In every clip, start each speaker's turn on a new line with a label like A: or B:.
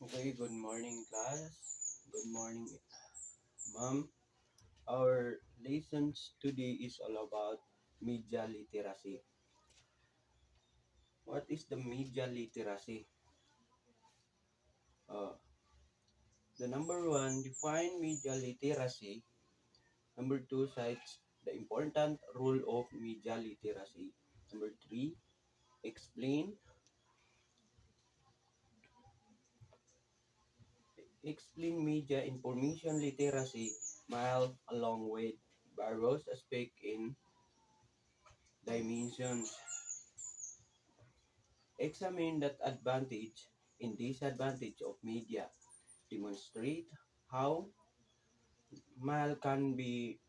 A: Okay, good morning, class. Good morning, ma'am. Our lessons today is all about media literacy. What is the media literacy? Uh, the number one, define media literacy. Number two, cites the important role of media literacy. Number three, explain explain media information literacy mile along with various aspects in dimensions. Examine that advantage and disadvantage of media. Demonstrate how MAL can be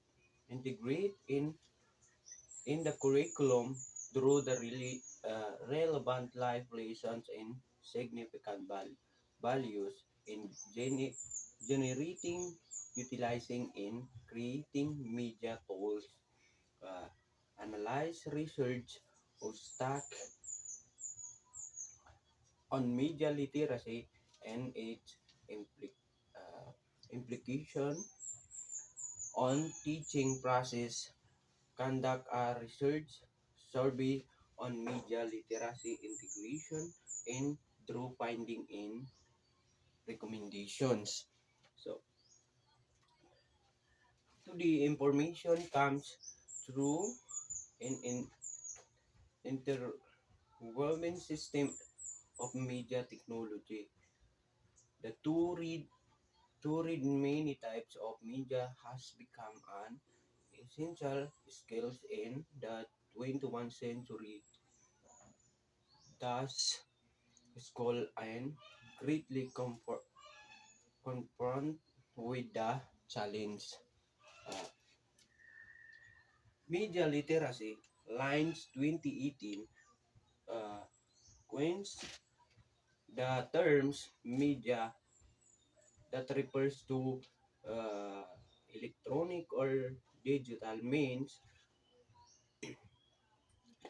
A: integrated in the curriculum through the relevant life lessons and significant values in generating, utilizing, and creating media tools. Uh, Analyze research of stack on media literacy and its impli- uh, implication on teaching process, conduct a research survey on media literacy integration and through finding in recommendations. So, to the information comes through an interwoven system of media technology. The to read many types of media has become an essential skill in the 21st century. Thus, school and greatly confront with the challenge. Uh, Media literacy lines 2018 uh, coins the terms media that refers to uh, electronic or digital means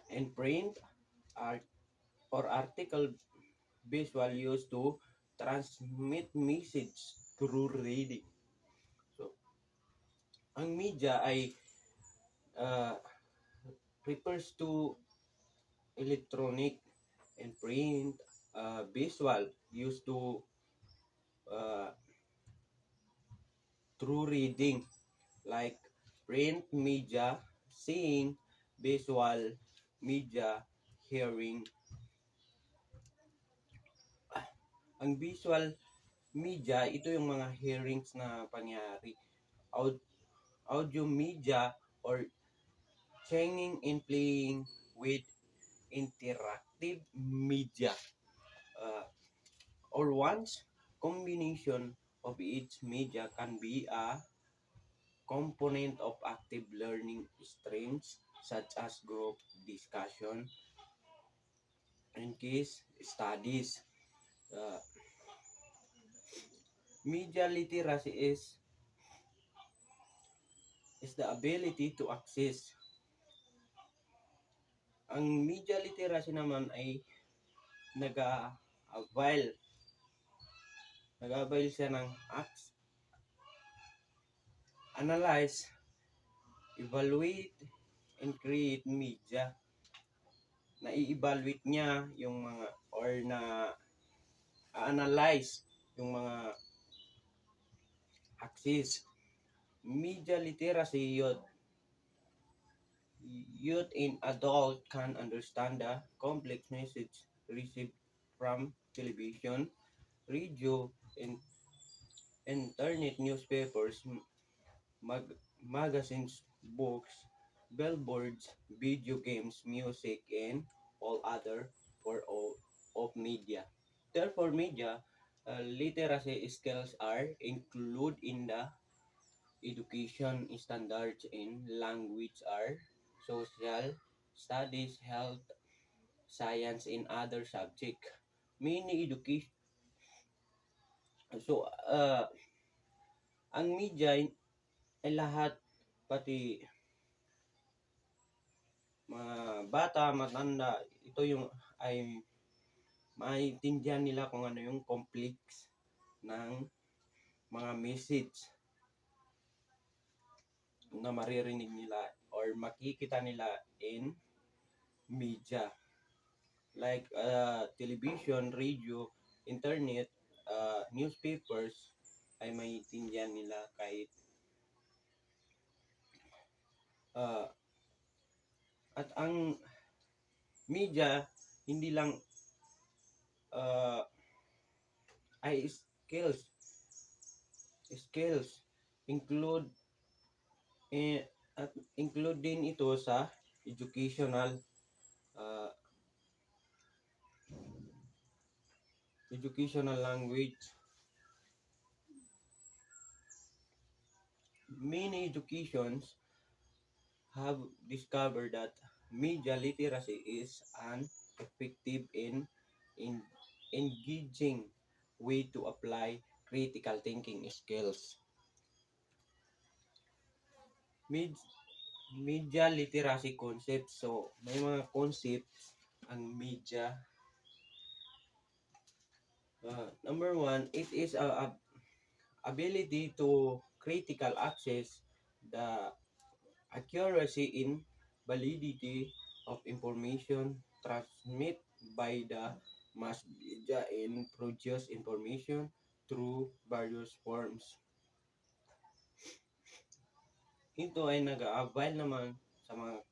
A: and print art or article visual used to transmit message through reading. So, ang media ay uh, refers to electronic and print visual used to uh, through reading like print media, seeing, visual media, hearing. Ang visual media, ito yung mga hearings na pangyari. Audio media or singing and playing with interactive media. Uh, or once combination of each media can be a component of active learning streams such as group discussion and case studies. Uh, Media literacy is the ability to access. Ang media literacy naman ay nag-avail siya ng analyze, evaluate, and create media. Na-evaluate niya yung mga or na-analyze yung mga axis. Media literacy youth and adult can understand the complex message received from television, radio, and internet newspapers, magazines, books, billboards, video games, music, and all other form of media. Therefore, media literacy skills are included in the education standards in language are social studies, health, science, and other subject. Many education. So, ang media ay lahat, pati mga bata, matanda, ito yung ay maintindihan nila kung ano yung complex. ng mga message na maririnig nila or makikita nila in media like television, radio, internet, newspapers ay maintindihan nila kahit at ang media hindi lang uh, ay skills include at include din ito sa uh, educational language. Many educations have discovered that media literacy is an effective in engaging way to apply critical thinking skills. Med, Media literacy concepts. So, may mga concepts ang media. Number one, it is a ability to critical access the accuracy in validity of information transmit by the mass media and produce information through various forms. Ito ay nag-a-avail naman sa mga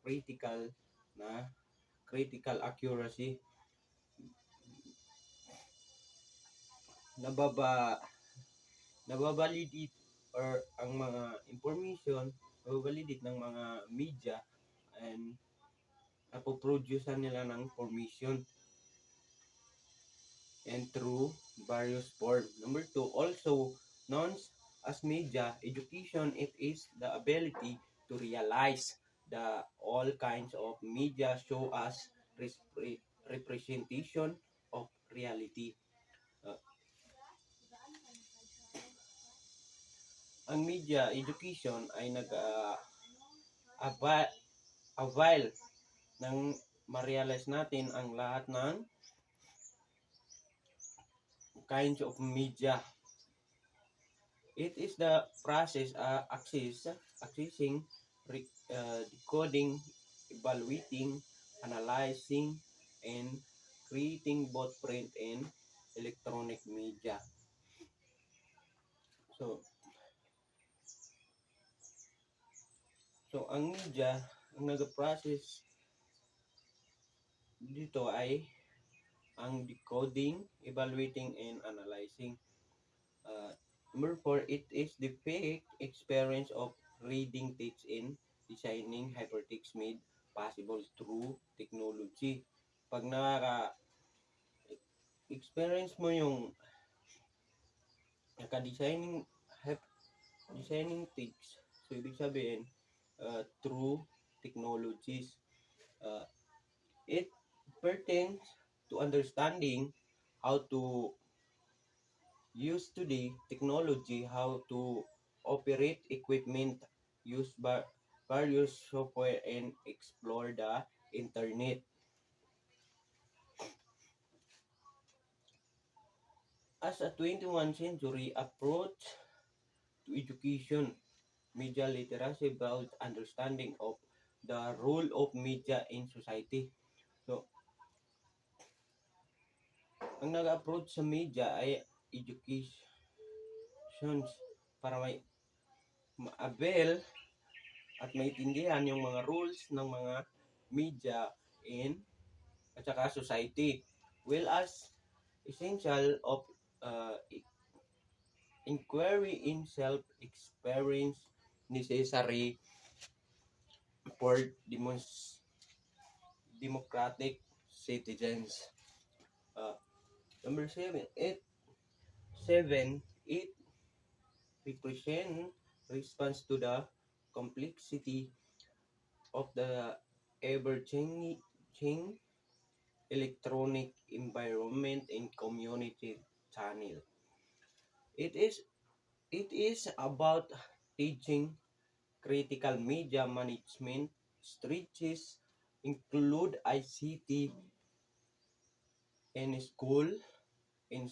A: critical accuracy. Nababalidate or ang mga information nababalidate ng mga media and napoproducean nila ng information and through various forms. Number two, also known as media education, it is the ability to realize the all kinds of media show us representation of reality. Ang media education ay nag-avail ng ma-realize natin ang lahat ng kinds of media. It is the process accessing, decoding, evaluating, analyzing, and creating both print and electronic media. So ang media, ang nag-process dito ay ang decoding, evaluating, and analyzing. Number 4, it is the fake experience of reading text and designing hypertext made possible through technology. Pag experience mo yung designing text, so ibig sabihin, through technologies. It pertains to understanding how to use today technology, how to operate equipment, use various software, and explore the internet. As a 21st century approach to education, media literacy builds understanding of the role of media in society. So, ang nag-approach sa media ay education para may ma-avail at maintindihan yung mga rules ng mga media at saka society, well as essential of inquiry in self-experience necessary for democratic citizens. Number 7, it represent response to the complexity of the ever-changing electronic environment and community channel. It is about teaching critical media management strategies include ICT in school, in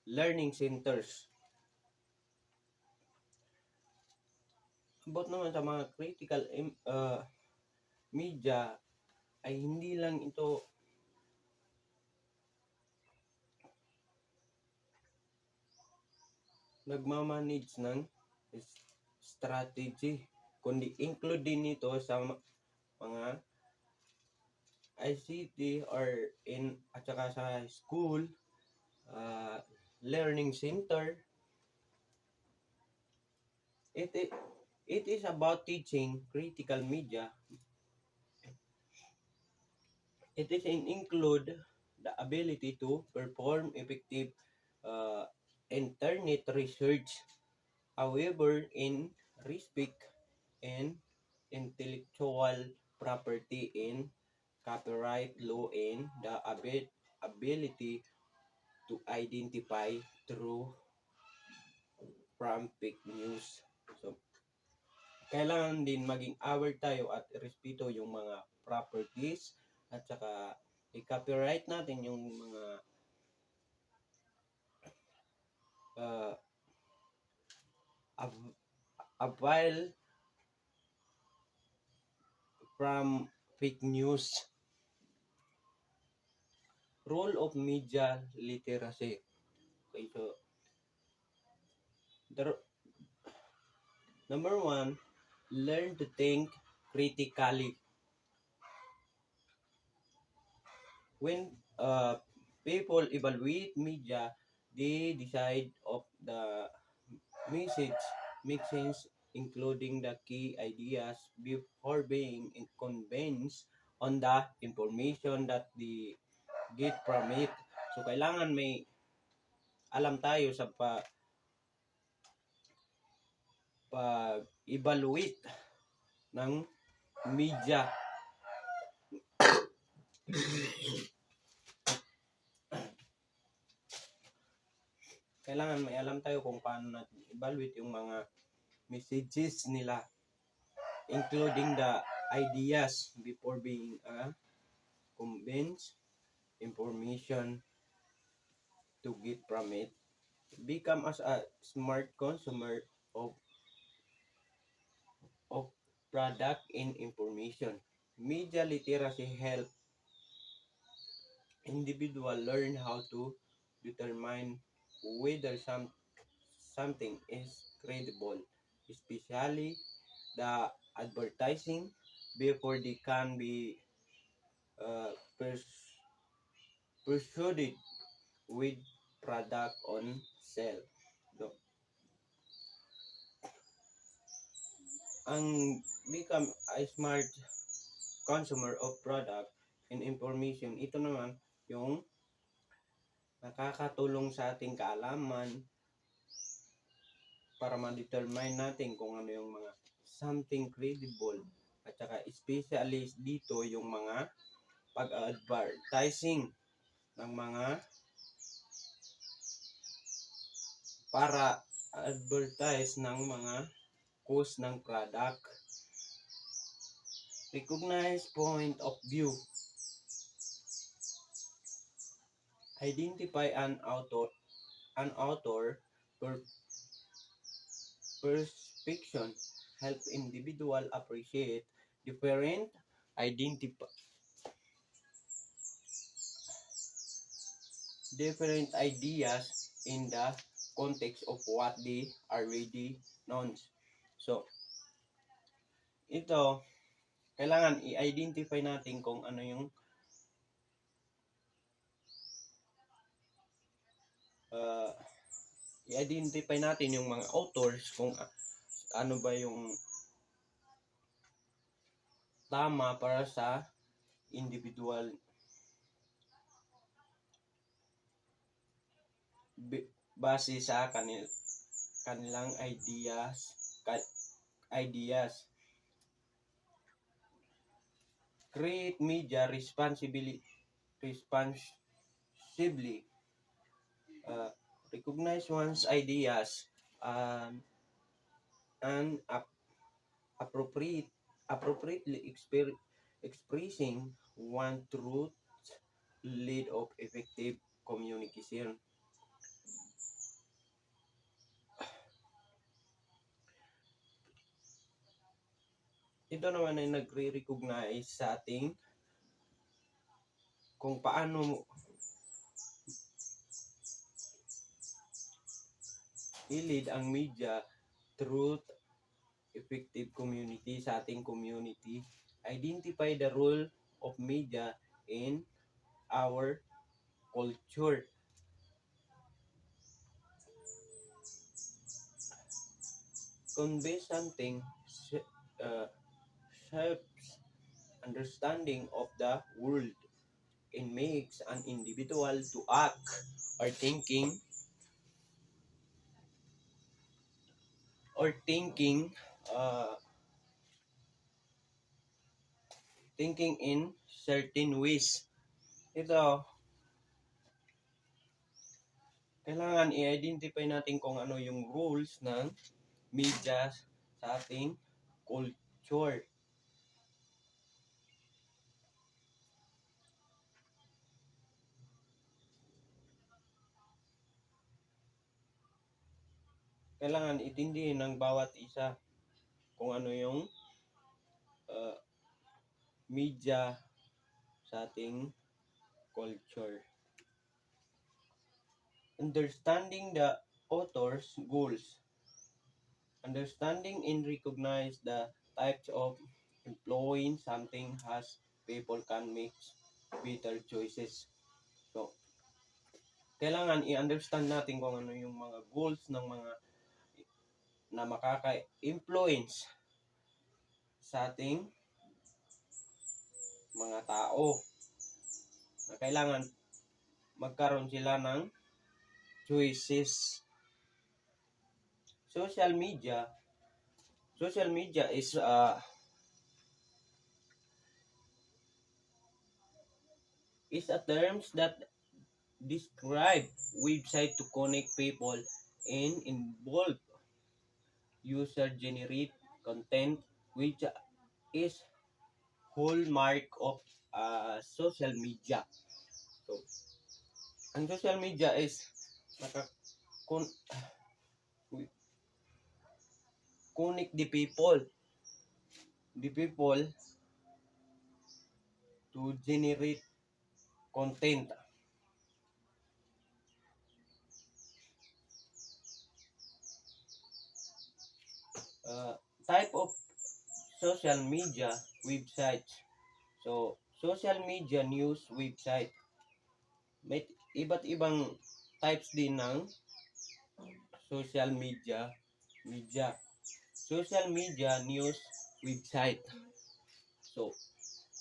A: learning centers. About naman sa mga critical media ay hindi lang ito nagmamanage ng strategy, kundi include din ito sa mga ICT or at saka sa school, learning center. It is about teaching critical media. It is include the ability to perform effective internet research. However, in respect and intellectual property in copyright law and the ability to identify true from fake news. So, kailangan din maging aware tayo at respeto yung mga properties at saka i-copyright natin yung mga a file from fake news. Role of media literacy. Okay, so number 1, learn to think critically. When people evaluate media, they decide of the message makes sense, including the key ideas before being convinced on the information that they get from it. So kailangan may alam tayo sa pag-evaluate ng media. Kailangan may alam tayo kung paano natin evaluate yung mga messages nila, including the ideas before being convinced information to get from it. Become as a smart consumer of product and information. Media literacy help individual learn how to determine whether something is credible, especially the advertising, before they can be persuaded with product on sale. So, ang become a smart consumer of product and information, ito naman yung nakakatulong sa ating kaalaman para ma-determine natin kung ano yung mga something credible, at saka especially dito yung mga pag-advertising ng mga para advertise ng mga cost ng product. Recognize point of view. Identify an author perception. Help individual appreciate different ideas in the context of what they already known. So, ito, kailangan i-identify natin kung ano yung i-identify natin yung mga authors, kung ano ba yung tama para sa individual base sa kanilang ideas. Create media responsibly. Recognize one's ideas and appropriately expressing one truth lead of effective communication. ito naman ay nagre-recognize sa ating kung paano i-lead ang media through effective community sa ating community. Identify the role of media in our culture. Convey something uh, shapes understanding of the world and makes an individual to act or thinking uh, thinking in certain ways. Ito, kailangan i-identify natin kung ano yung rules ng media sa ating culture. Kailangan itindihin ng bawat isa kung ano yung uh, media sa ating culture. Understanding the author's goals. Understanding and recognize the types of employing something has people can make better choices. So, kailangan i-understand natin kung ano yung mga goals ng mga na makaka-influence sa ating mga tao na kailangan magkaroon sila ng choices. Social media is a terms that describe website to connect people and involve user generate content which is hallmark of social media. So, ang social media is connect the people to generate content. Type of social media websites. So, social media news website. May iba't ibang types din ng social media. Social media news website. So,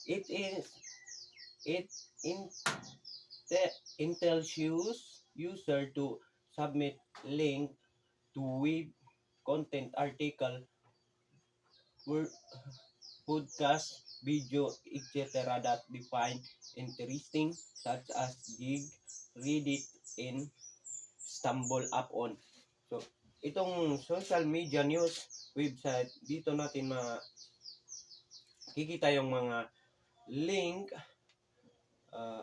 A: it in tells user to submit link to web content article, podcast, video, etc. that define interesting such as gig, read it, and stumble upon. So, itong social media news website, dito natin makikita yung mga link, uh,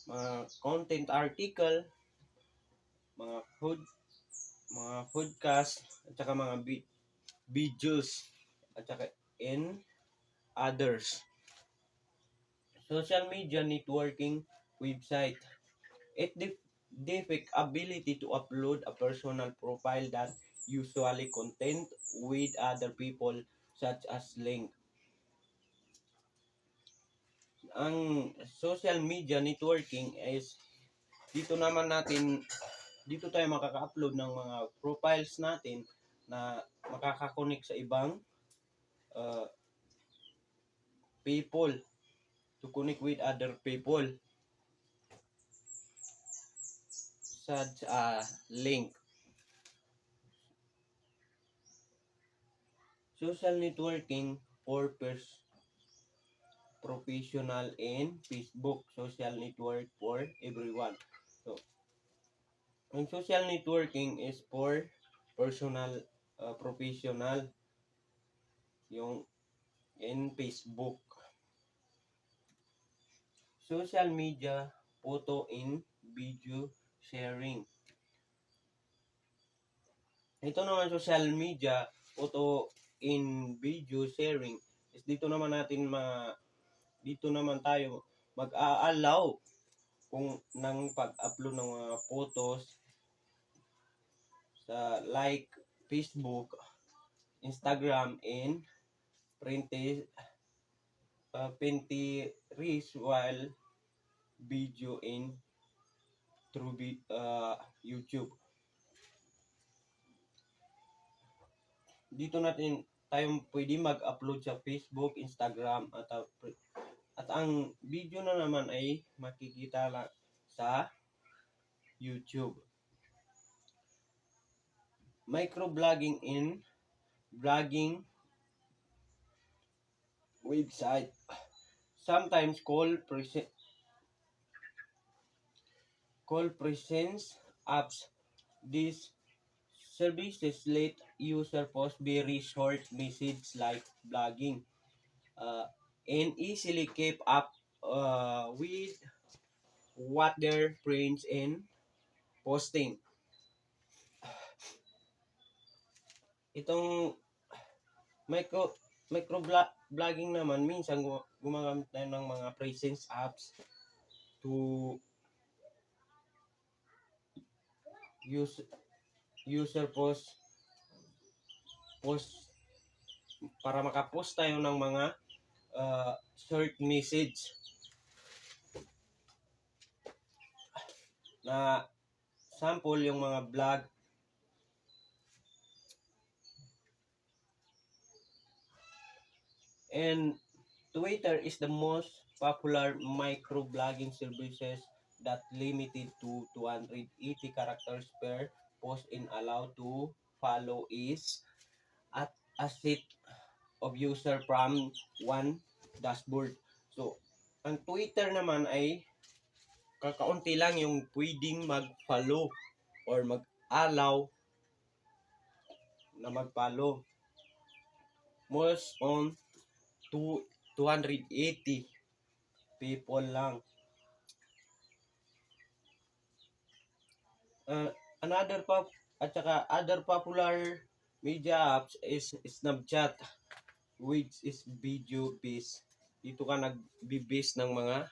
A: mga content article, mga podcast, at saka mga videos, at saka in others. Social media networking website. It defects ability to upload a personal profile that usually content with other people such as link. Ang social media networking is dito tayo makaka-upload ng mga profiles natin na makaka-connect sa ibang uh, people, to connect with other people such as link. Social networking for professional and Facebook social network for everyone. So, ang social networking is for personal, professional, yung in Facebook. Social media, photo and video sharing. Ito naman social media, photo in video sharing is dito naman tayo mag-a-allow kung ng pag-upload ng mga photos sa like Facebook, Instagram, and Pinterest while video in through YouTube. Dito natin tayo pwede mag-upload sa Facebook, Instagram, at ang video na naman ay makikita lang sa YouTube. Microblogging in blogging website, sometimes called presence apps. These services let user post very short message like blogging and easily keep up with what their friends and posting. Itong micro blogging naman, minsan gumagamit tayo ng mga presence apps to user post para makapost tayo ng mga short message na sample yung mga vlog. And Twitter is the most popular microblogging services that limited to 280 characters per post and allowed to follow is at a set of user from one dashboard. So, ang Twitter naman ay kakaunti lang yung pwedeng mag-follow or mag-allow na mag-follow. Most on 280 people lang. Other popular media apps is Snapchat, which is video based. Dito ka nag-base ng mga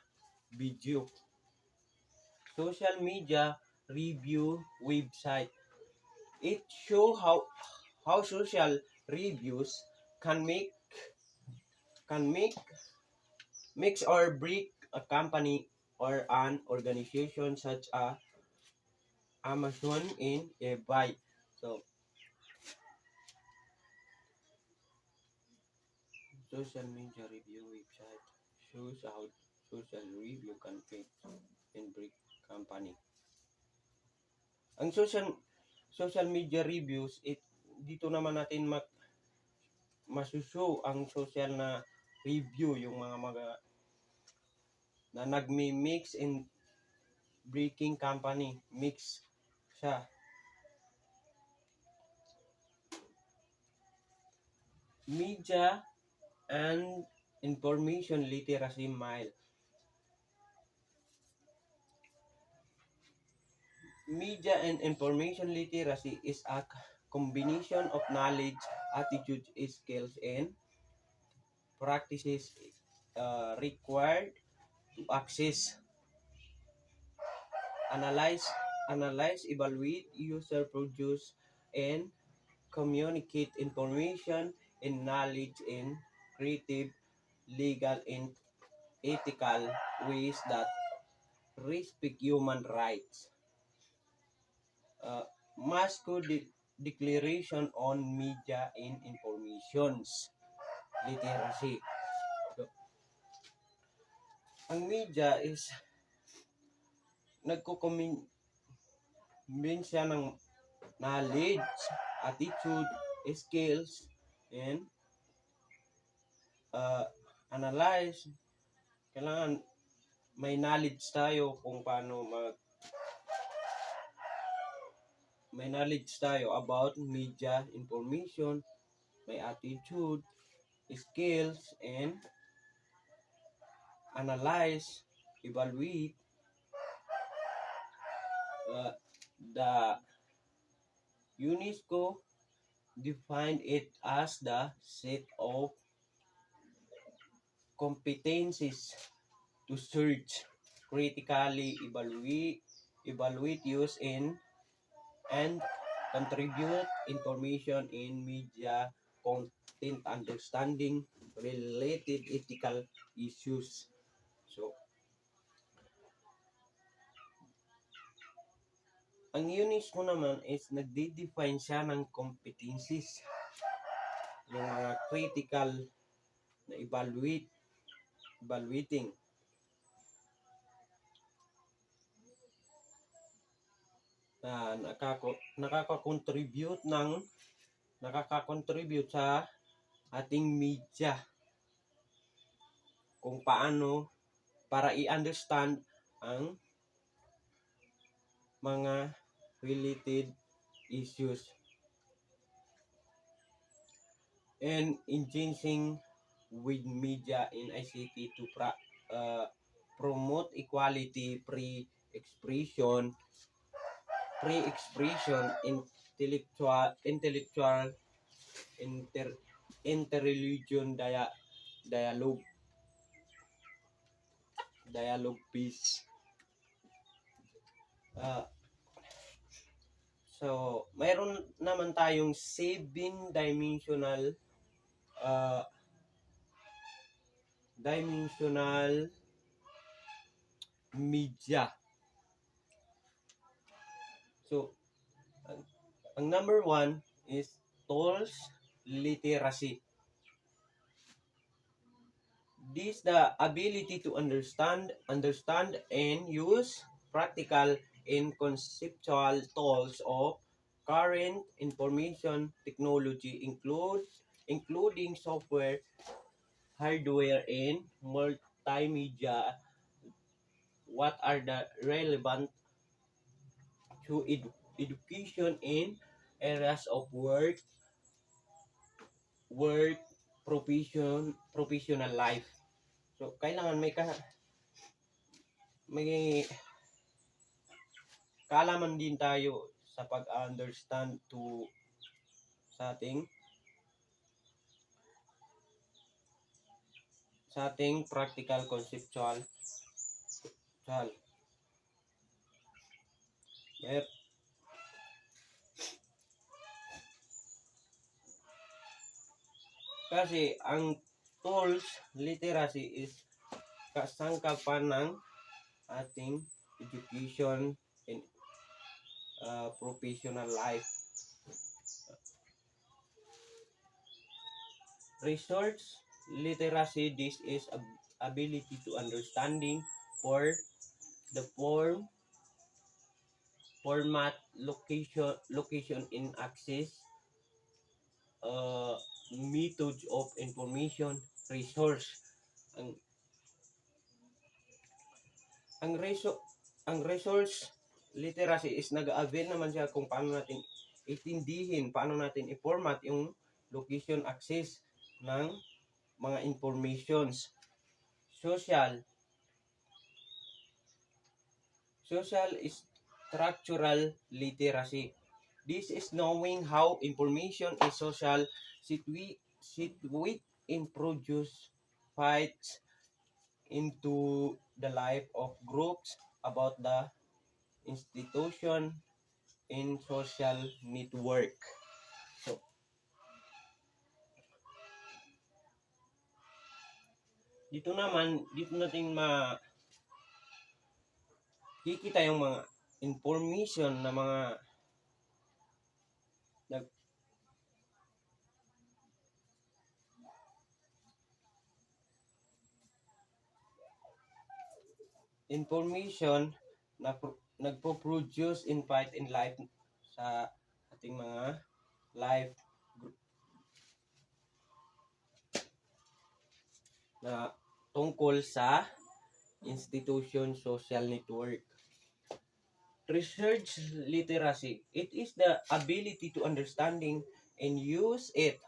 A: video. Social media review website. It show how social reviews can make or break a company or an organization such as Amazon and llV. So, social media review website shows how social review can make and break company. Ang social media reviews, dito naman natin masushow ang social na review, yung mga na nagmi-mix and breaking company, mix siya. Media and information literacy mile. Media and information literacy is a combination of knowledge, attitudes, skills, and practices required to access, analyze, evaluate, user produce, and communicate information and knowledge in creative, legal, and ethical ways that respect human rights. Moscow Declaration on Media and Informations Literacy. So, ang media is nagko-combine siya ng knowledge, attitude, skills, and analyze. Kailangan may knowledge tayo kung paano may knowledge tayo about media information, may attitude, skills, and analyze, evaluate. The UNESCO defined it as the set of competencies to search, critically evaluate, use in, and contribute information in media content, understanding related ethical issues. So, ang UNESCO naman is nagde-define siya ng competencies, yung mga critical na evaluating, na nakaka-contribute sa ating media kung paano para i-understand ang mga related issues and engaging with media in ICT to promote equality, pre-expression, intellectual inter interreligion dialogue piece. So, mayroon naman tayong 7-dimensional media. So, ang number 1 is tools literacy. This the ability to understand and use practical and conceptual tools of current information technology including software, hardware, and multimedia. What are the relevant to education in areas of work, professional life. So, kailangan may kaalaman din tayo sa pag-understand sa ating practical conceptual. Kasi ang tools literacy is kasangkapan ng ating education and professional life. Research literacy, this is ability to understanding for the format, location in access, methods of information resource. Ang resource literacy is nag-avail naman siya kung paano natin itindihin, paano natin i-format yung location access ng mga informations. Social structural literacy. This is knowing how information is social situate and produce fights into the life of groups about the institution in social network. So, dito natin makikita yung mga information na mga information na nagpo-produce insight in life sa ating mga life group na tungkol sa institution social network. Research literacy, it is the ability to understanding and use it.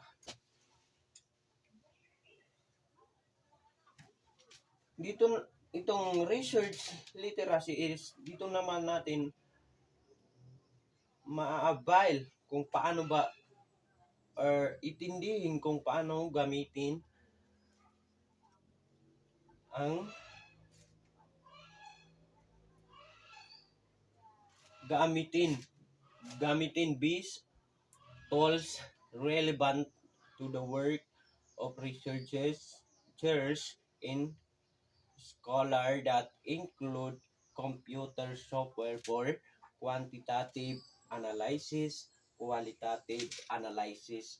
A: Dito itong research literacy is dito naman natin ma-avail kung paano ba or itindihin kung paano gamitin ang gamitin these tools relevant to the work of researchers in scholar that include computer software for quantitative analysis, qualitative analysis,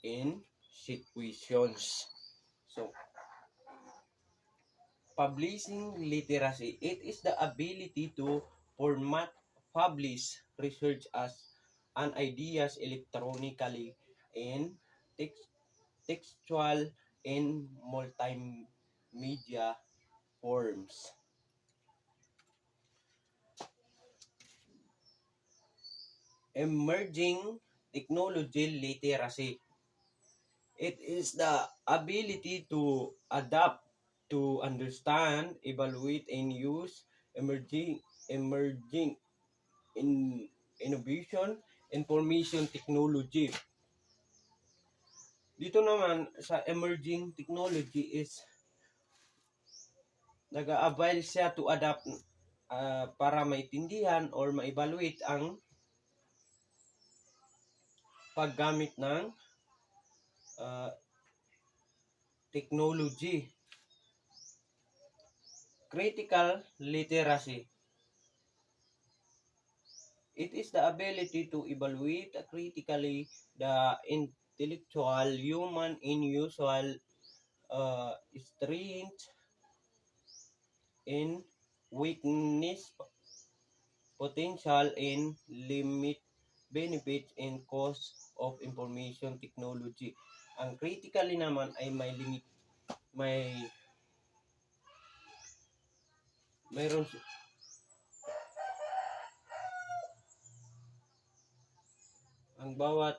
A: in situations. So, publishing literacy, it is the ability to format, publish research as an ideas electronically in text, textual and multimedia forms. Emerging technology literacy, it is the ability to adapt, to understand, evaluate, and use emerging in innovation, information technology. Dito naman sa emerging technology is nag-a-avail siya to adapt para maintindihan or ma-evaluate ang paggamit ng uh, technology. Critical literacy, it is the ability to evaluate critically the intellectual human in usual strength in weakness, potential and limit, benefits and cost of information technology. Ang critically naman ay may limit, mayroon ang bawat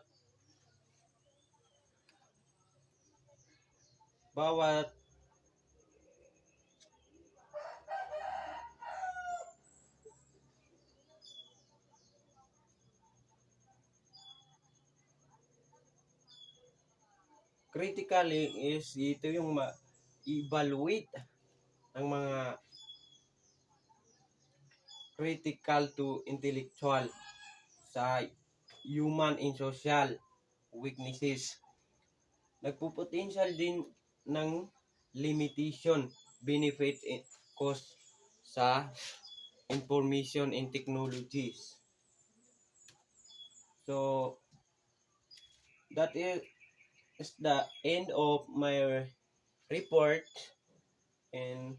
A: critically is ito yung ma-evaluate ang mga critical to intellectual sa human and social weaknesses. Nagpupotential din ng limitation, benefit, and cost sa information and technologies. So, that is the end of my report, and